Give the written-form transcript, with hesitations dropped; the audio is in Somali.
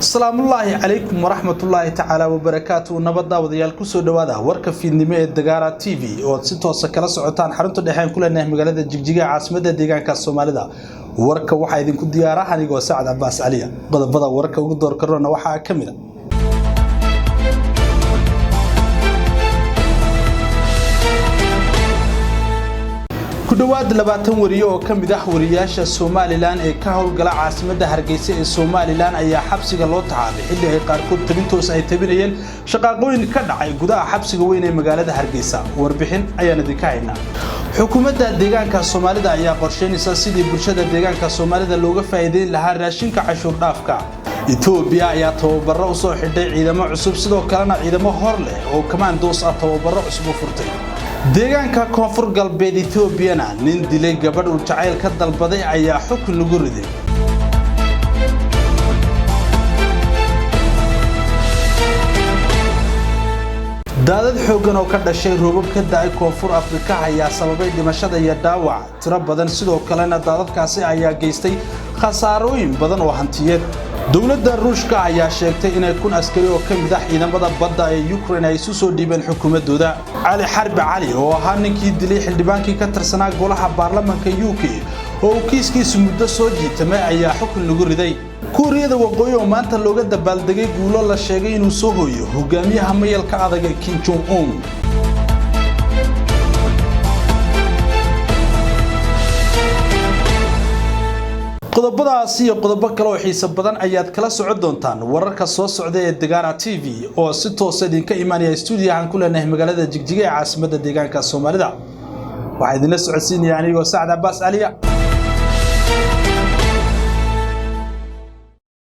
السلام الله عليكم ورحمة الله تعالى وبركاته نبض وديال كسر دوادا ورك في النماء الدجارة تي في أو ستة سكرة سعتان حرمت الدحين كل الناس مجالات الجيجا عاصمة الدجاج كالصومالي دا ورك واحد يكون ديارة هنيجو سعد عباس عليا بدأ ورك وقدر كررنا وحا كاملة كدواد لباتن وريو كم بدح ورياش الصوماليلان كهول قلع عاصمة هرقيسة الصوماليلان أي حبس قلوت عالي اللي هي قاركود تبنتوس أي تبنيين شقاقوين كدعي قداء حبس قوين مقالة هرقيسة وربحين أي ندكاينا حكومة الديجان كالصومالي دا أي قرشين ساسيدي برشادة الديجان كالصومالي دا لوغا فايدين لها راشين كعشور دافكا إثيوبيا أي توبرا وصوحي دي عيدما عصوب سدو كالنا عيدما هورلي وكمان دوس توبرا عصوب فرطي deegaanka koonfur galbeed Ethiopia nin dilay gabadh uu jacayl ka dalbaday ayaa xukun lagu riday daadad xoogan oo ka dhashay roobab ka da'ay koonfur Afrika ayaa sababay dhimashada iyo dhaawac tiro badan sidoo kalena daadadkaasi ayaa geystay khasaarooyin badan oo hantiyeed dawladda Ruushka ayaa sheegtay inay kun askari oo ka mid ah ciidamada badda ee Ukraine ay soo dhiibeen xukuumadooda Ali Harbi Ali oo ahaa ninkii dilay xildhibaankii ka tirsanaa golaha baarlamaanka UK oo kiiskiisu muddo soo jiitay ayaa xukun lagu riday Kuuriyada Waqooyi oo maanta looga dabaaldegay guulo la sheegay inuu soo hooyo hogaamiyaha mayalka adag ee Kim Jong Un qodobadaas iyo qodobo kale oo xiiso badan ayaad kala socon doontaan wararka soo socda ee Dagara TV oo si toos ah idinka imaanaya studio-han ku leenahay magaalada Jigjiga ee caasimadda deegaanka Soomaalida waxa idin la socodsiinaya anigoo Saad Abbas Aliya